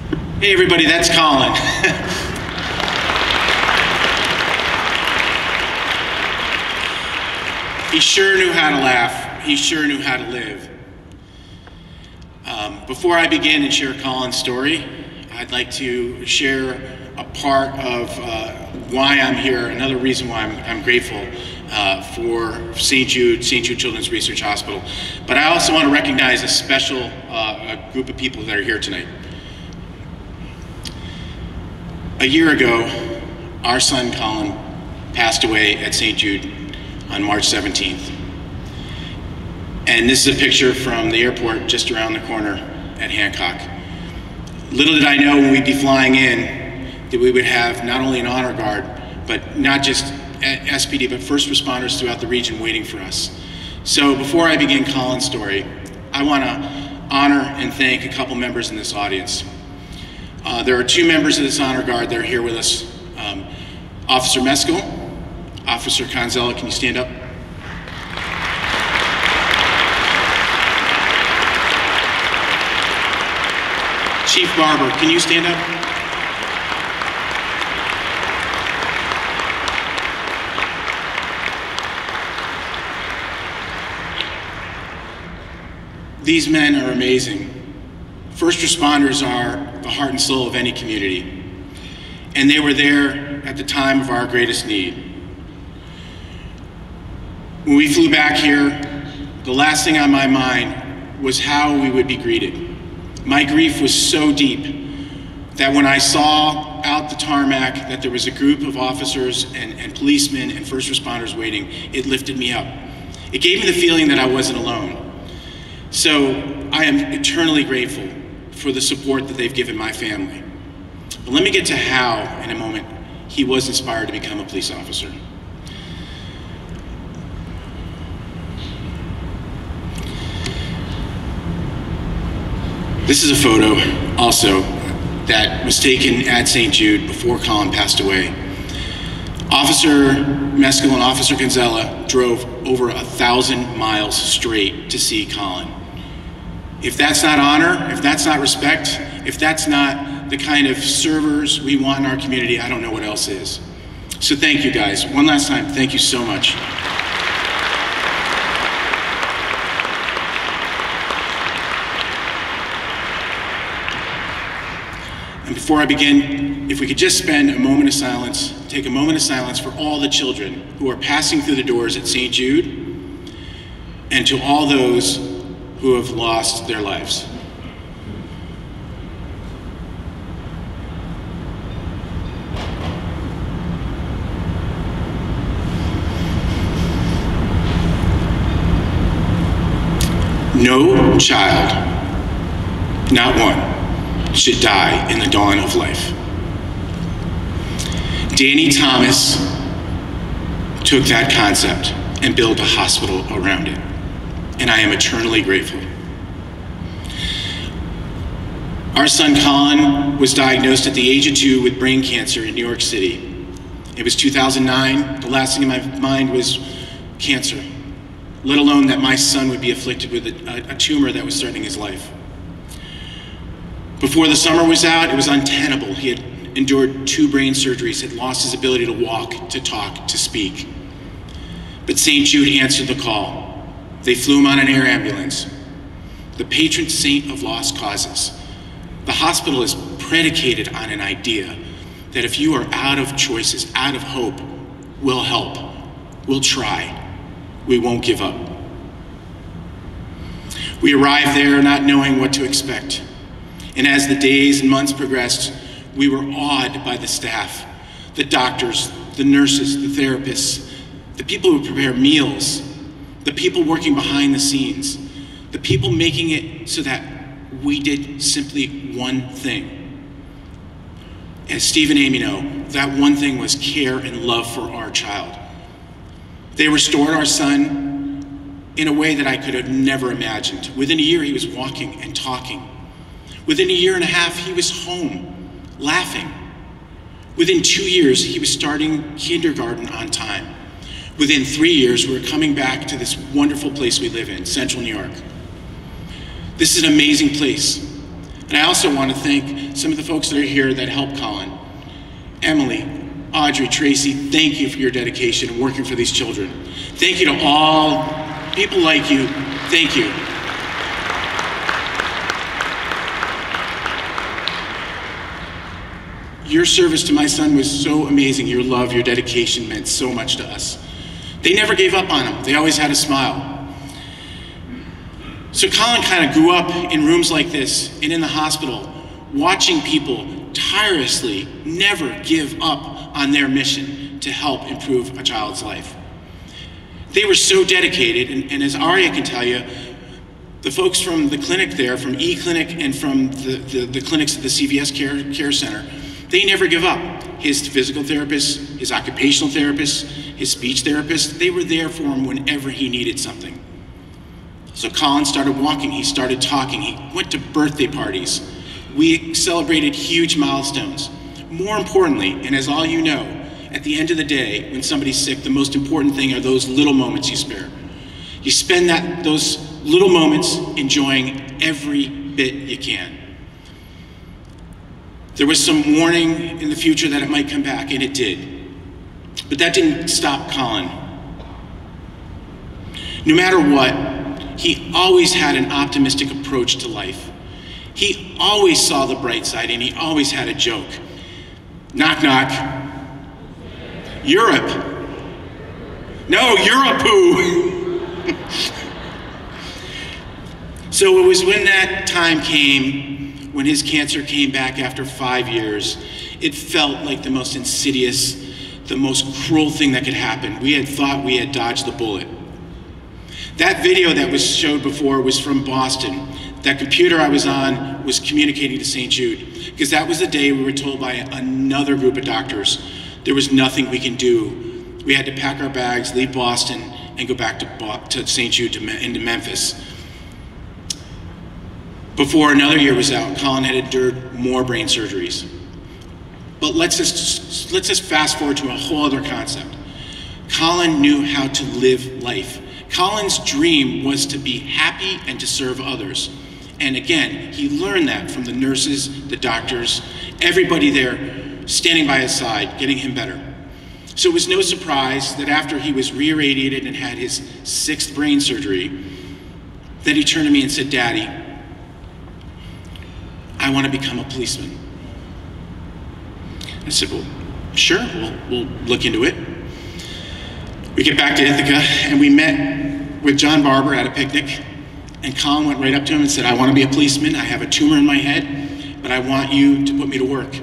Hey everybody, that's Colin. He sure knew how to laugh. He sure knew how to live. Before I begin and share Colin's story, I'd like to share a part of why I'm here, another reason why I'm grateful for St. Jude Children's Research Hospital. But I also want to recognize a special group of people that are here tonight. A year ago, our son Colin passed away at St. Jude on March 17th. And this is a picture from the airport just around the corner at Hancock. Little did I know when we'd be flying in that we would have not only an honor guard, but not just SPD, but first responders throughout the region waiting for us. So before I begin Colin's story, I want to honor and thank a couple members in this audience. There are two members of this honor guard that are here with us. Officer Meskel, Officer Conzella, can you stand up? Chief Barber, can you stand up? These men are amazing. First responders are the heart and soul of any community, and they were there at the time of our greatest need. When we flew back here, the last thing on my mind was how we would be greeted. My grief was so deep that when I saw out the tarmac that there was a group of officers and policemen and first responders waiting, it lifted me up. It gave me the feeling that I wasn't alone. So I am eternally grateful for the support that they've given my family. But let me get to how, in a moment, he was inspired to become a police officer. This is a photo, also, that was taken at St. Jude before Colin passed away. Officer Meskel and Officer Gonzella drove over 1,000 miles straight to see Colin. If that's not honor, if that's not respect, if that's not the kind of servers we want in our community, I don't know what else is. So thank you guys. One last time, thank you so much. And before I begin, if we could just spend a moment of silence, take a moment of silence for all the children who are passing through the doors at St. Jude, and to all those who have lost their lives. No child, not one, should die in the dawn of life. Danny Thomas took that concept and built a hospital around it, and I am eternally grateful. Our son Colin was diagnosed at the age of 2 with brain cancer in New York City. It was 2009. The last thing in my mind was cancer, let alone that my son would be afflicted with a tumor that was threatening his life. Before the summer was out, it was untenable. He had endured 2 brain surgeries, had lost his ability to walk, to talk, to speak. But St. Jude answered the call. They flew him on an air ambulance. The patron saint of lost causes. The hospital is predicated on an idea that if you are out of choices, out of hope, we'll help, we'll try, we won't give up. We arrived there not knowing what to expect. And as the days and months progressed, we were awed by the staff, the doctors, the nurses, the therapists, the people who prepare meals, the people working behind the scenes, the people making it so that we did simply one thing. As Steve and Amy know, that one thing was care and love for our child. They restored our son in a way that I could have never imagined. Within a year, he was walking and talking. Within a year and a half, he was home, laughing. Within 2 years, he was starting kindergarten on time. Within 3 years, we were coming back to this wonderful place we live in, Central New York. This is an amazing place. And I also want to thank some of the folks that are here that helped Colin. Emily, Audrey, Tracy, thank you for your dedication and working for these children. Thank you to all people like you. Thank you. Your service to my son was so amazing. Your love, your dedication meant so much to us. They never gave up on him. They always had a smile. So Colin kind of grew up in rooms like this and in the hospital, watching people tirelessly never give up on their mission to help improve a child's life. They were so dedicated, and as Aria can tell you, the folks from the clinic there, from E-Clinic and from the clinics at the CVS Care Center, they never give up. His physical therapist, his occupational therapist, his speech therapist, they were there for him whenever he needed something. So Colin started walking, he started talking, he went to birthday parties. We celebrated huge milestones. More importantly, and as all you know, at the end of the day, when somebody's sick, the most important thing are those little moments you spare. You spend those little moments enjoying every bit you can. There was some warning in the future that it might come back, and it did. But that didn't stop Colin. No matter what, he always had an optimistic approach to life. He always saw the bright side, and he always had a joke. Knock, knock. Europe. No, Europe-oo. So it was when that time came, when his cancer came back after 5 years, it felt like the most insidious, the most cruel thing that could happen. We had thought we had dodged the bullet. That video that was showed before was from Boston. That computer I was on was communicating to St. Jude, because that was the day we were told by another group of doctors there was nothing we can do. We had to pack our bags, leave Boston, and go back to St. Jude into Memphis. Before another year was out, Colin had endured more brain surgeries. But let's just fast forward to a whole other concept. Colin knew how to live life. Colin's dream was to be happy and to serve others. And again, he learned that from the nurses, the doctors, everybody there standing by his side, getting him better. So it was no surprise that after he was re-irradiated and had his 6th brain surgery, that he turned to me and said, "Daddy, I want to become a policeman." I said, "Well, sure, we'll look into it." We get back to Ithaca, and we met with John Barber at a picnic, and Colin went right up to him and said, "I want to be a policeman. I have a tumor in my head, but I want you to put me to work."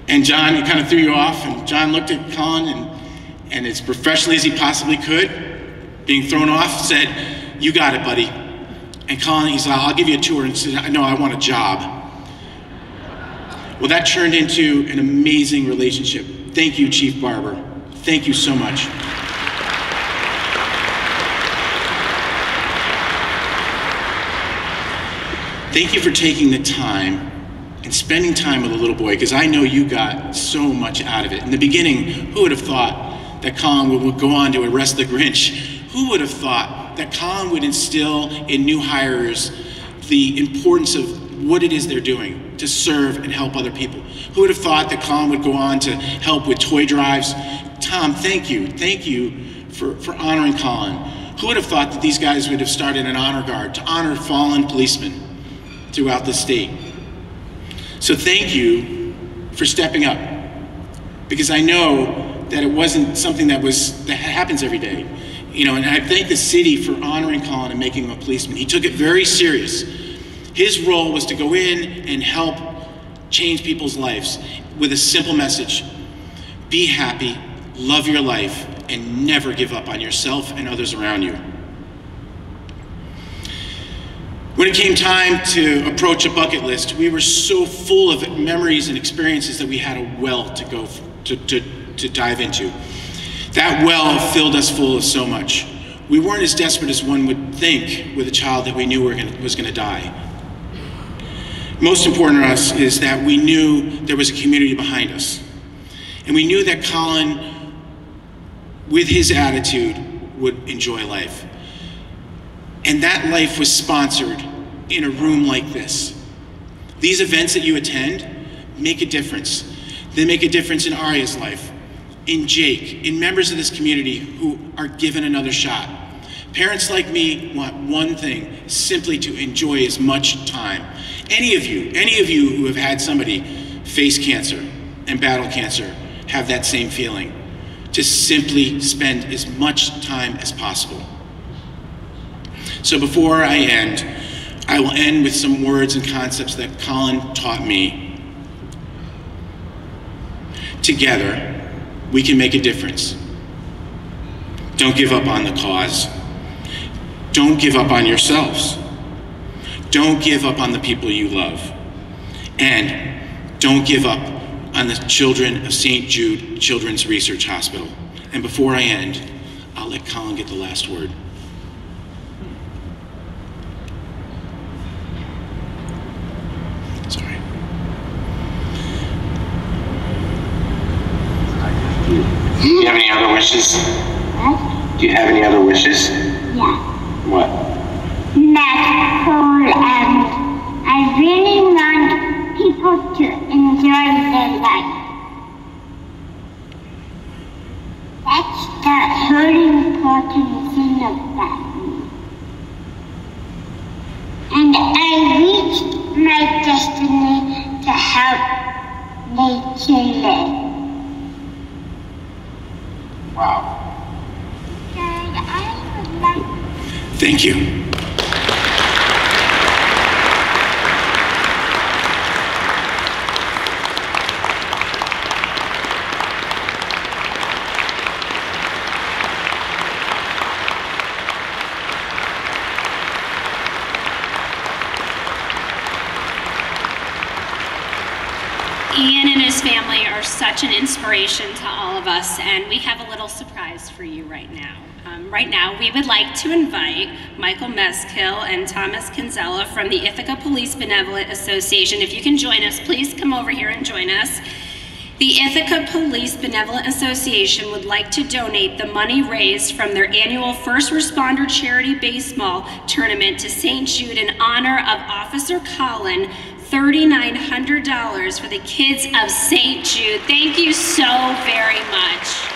And John, he kind of threw you off, and John looked at Colin, and as professionally as he possibly could, being thrown off, said, "You got it, buddy." And Colin, he said, "I'll give you a tour," and said, "No, I want a job." Well, that turned into an amazing relationship. Thank you, Chief Barber. Thank you so much. Thank you for taking the time and spending time with a little boy, because I know you got so much out of it. In the beginning, who would have thought that Colin would go on to arrest the Grinch? Who would have thought that Colin would instill in new hires the importance of what it is they're doing to serve and help other people? Who would have thought that Colin would go on to help with toy drives? Tom, thank you. Thank you for honoring Colin. Who would have thought that these guys would have started an honor guard to honor fallen policemen throughout the state? So thank you for stepping up, because I know that it wasn't something that happens every day. You know, and I thank the city for honoring Colin and making him a policeman. He took it very serious. His role was to go in and help change people's lives with a simple message: be happy, love your life, and never give up on yourself and others around you. When it came time to approach a bucket list, we were so full of memories and experiences that we had a well to go to dive into. That well filled us full of so much. We weren't as desperate as one would think with a child that we knew was going to die. Most important to us is that we knew there was a community behind us. And we knew that Colin, with his attitude, would enjoy life. And that life was sponsored in a room like this. These events that you attend make a difference. They make a difference in Arya's life, in Jake, in members of this community who are given another shot. Parents like me want one thing, simply to enjoy as much time. Any of you who have had somebody face cancer and battle cancer have that same feeling, to simply spend as much time as possible. So before I end, I will end with some words and concepts that Colin taught me. Together, we can make a difference. Don't give up on the cause. Don't give up on yourselves. Don't give up on the people you love. And don't give up on the children of St. Jude Children's Research Hospital. And before I end, I'll let Colin get the last word. Sorry. Do you have any other wishes? What? Do you have any other wishes? Yeah. What? Medical, and I really want people to enjoy their life. That's the really important thing about me. And I reached my destiny to help nature live. Wow. And I would like. Thank you. Ian and his family are such an inspiration to all of us, and we have a little surprise for you right now. Right now, we would like to invite Michael Meskill and Thomas Kinsella from the Ithaca Police Benevolent Association. If you can join us, please come over here and join us. The Ithaca Police Benevolent Association would like to donate the money raised from their annual First Responder Charity Baseball Tournament to St. Jude in honor of Officer Colin, $3,900 for the kids of St. Jude. Thank you so very much.